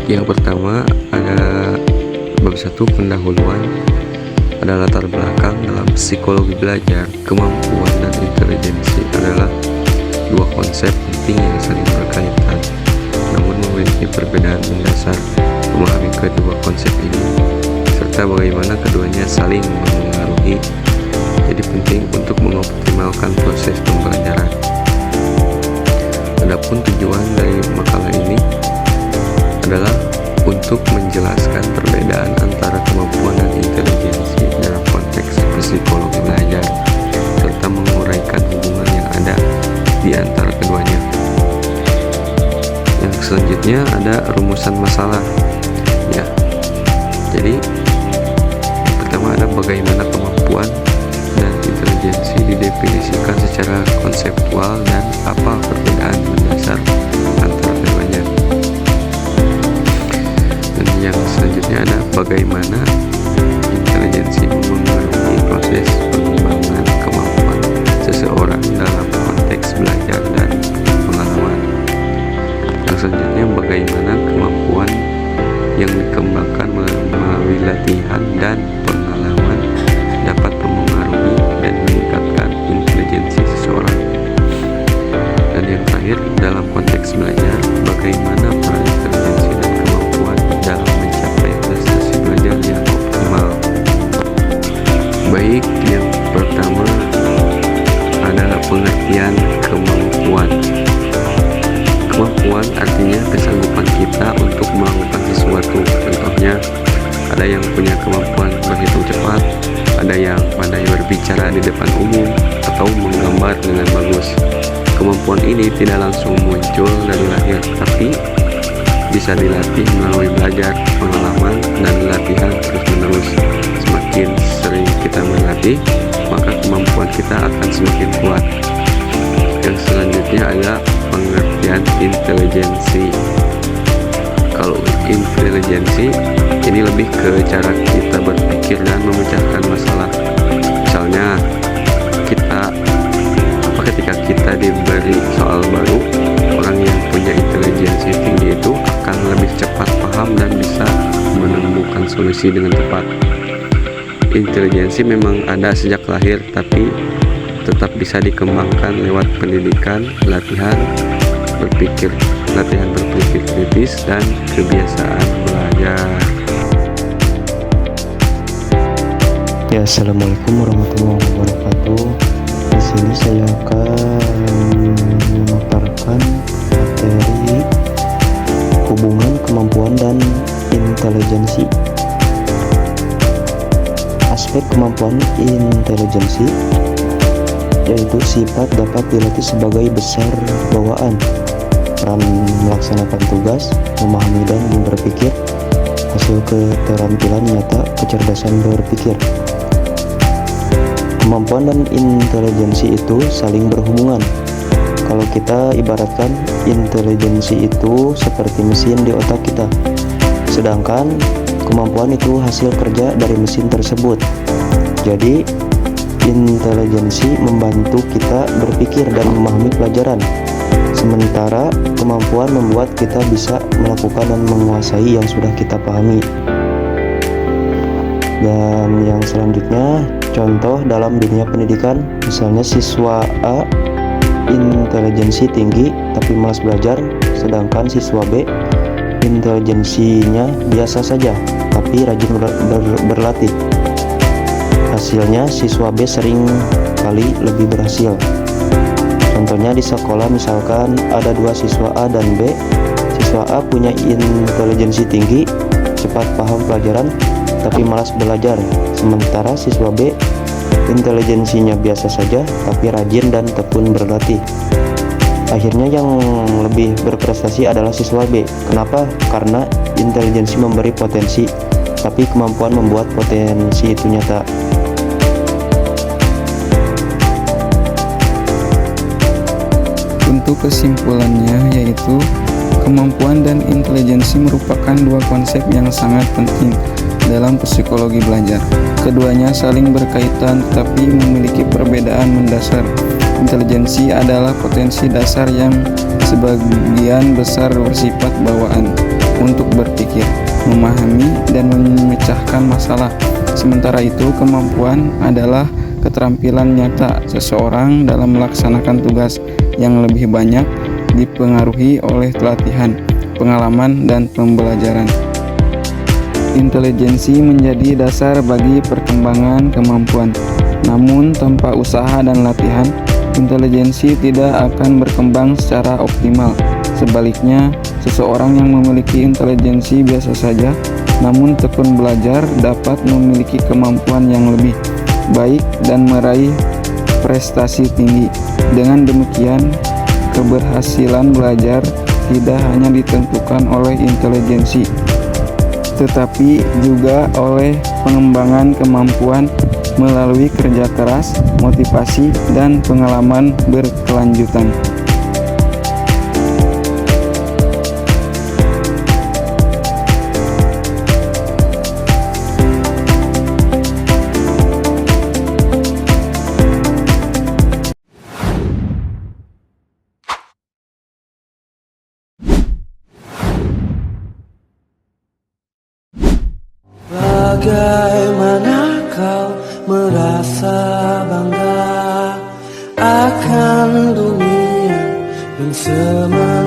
Yang pertama ada bab 1 pendahuluan, ada latar belakang dalam psikologi belajar. Kemampuan dan intelijensi adalah dua konsep penting yang saling berkaitan, namun memiliki perbedaan mendasar. Memahami kedua konsep ini serta bagaimana keduanya saling mengaruhi jadi penting untuk mengoptimalkan proses pembelajaran. Adapun tujuan dari makalah ini adalah untuk menjelaskan perbedaan antara kemampuan dan intelijensi dalam konteks psikologi belajar, serta menguraikan hubungan yang ada di antara keduanya. Yang selanjutnya ada rumusan masalah. Ya, jadi yang pertama ada bagaimana kemampuan dan intelijensi didefinisikan secara konseptual dan apa perbedaan mendasar antara keduanya. Dan yang selanjutnya ada bagaimana intelijensi memengaruhi proses pengembangan kemampuan seseorang dalam konteks belajar dan pengalaman. Yang selanjutnya bagaimana kemampuan yang dikembangkan melalui latihan dan pengalaman dapat mempengaruhi dan meningkatkan intelijensi seseorang. Dan yang terakhir, dalam konteks belajar, bagaimana peran intelijensi dan kemampuan dalam mencapai prestasi belajar yang optimal. Baik, yang pertama adalah pengertian kemampuan. Kemampuan artinya kesanggupan kita untuk melakukan sesuatu. Contohnya, ada yang punya kemampuan berhitung cepat, ada yang pandai berbicara di depan umum, atau menggambar dengan bagus. Kemampuan ini tidak langsung muncul dari lahir, tapi bisa dilatih melalui belajar, pengalaman, dan latihan terus-menerus. Semakin sering kita berlatih, maka kemampuan kita akan semakin kuat. Yang selanjutnya ada pengertian intelijensi. Kalau intelijensi ini lebih ke cara kita berpikir dan memecahkan masalah. Misalnya ketika kita diberi soal baru, orang yang punya intelijensi tinggi itu akan lebih cepat paham dan bisa menemukan solusi dengan tepat. Intelijensi memang ada sejak lahir, tapi tetap bisa dikembangkan lewat pendidikan, latihan berpikir kritis, dan kebiasaan belajar. Ya, assalamualaikum warahmatullahi wabarakatuh. Di sini saya akan memaparkan materi hubungan kemampuan dan intelijensi. Aspek kemampuan intelijensi yaitu sifat dapat dilatih sebagai besar bawaan, peran melaksanakan tugas, memahami dan berpikir, hasil keterampilan nyata, kecerdasan berpikir. Kemampuan dan intelijensi itu saling berhubungan. Kalau kita ibaratkan, intelijensi itu seperti mesin di otak kita, sedangkan kemampuan itu hasil kerja dari mesin tersebut. Jadi intelijensi membantu kita berpikir dan memahami pelajaran, sementara kemampuan membuat kita bisa melakukan dan menguasai yang sudah kita pahami. Dan yang selanjutnya, contoh dalam dunia pendidikan, misalnya siswa A intelijensi tinggi tapi malas belajar, sedangkan siswa B intelijensinya biasa saja tapi rajin berlatih. Hasilnya siswa B sering kali lebih berhasil. Contohnya di sekolah, misalkan ada dua siswa A dan B. Siswa A punya intelijensi tinggi, cepat paham pelajaran, tapi malas belajar. Sementara siswa B intelijensinya biasa saja, tapi rajin dan tekun berlatih. Akhirnya yang lebih berprestasi adalah siswa B. Kenapa? Karena intelijensi memberi potensi, tapi kemampuan membuat potensi itu nyata. Untuk kesimpulannya, yaitu kemampuan dan intelijensi merupakan dua konsep yang sangat penting dalam psikologi belajar. Keduanya saling berkaitan tetapi memiliki perbedaan mendasar. Intelijensi adalah potensi dasar yang sebagian besar bersifat bawaan, untuk berpikir, memahami, dan memecahkan masalah. Sementara itu, kemampuan adalah keterampilan nyata seseorang dalam melaksanakan tugas yang lebih banyak dipengaruhi oleh latihan, pengalaman, dan pembelajaran. Intelijensi menjadi dasar bagi perkembangan kemampuan. Namun, tanpa usaha dan latihan, intelijensi tidak akan berkembang secara optimal. Sebaliknya, seseorang yang memiliki intelijensi biasa saja, namun tekun belajar dapat memiliki kemampuan yang lebih baik dan meraih prestasi tinggi. Dengan demikian, keberhasilan belajar tidak hanya ditentukan oleh intelijensi, tetapi juga oleh pengembangan kemampuan melalui kerja keras, motivasi, dan pengalaman berkelanjutan. Bagaimana kau merasa bangga akan dunia dan semua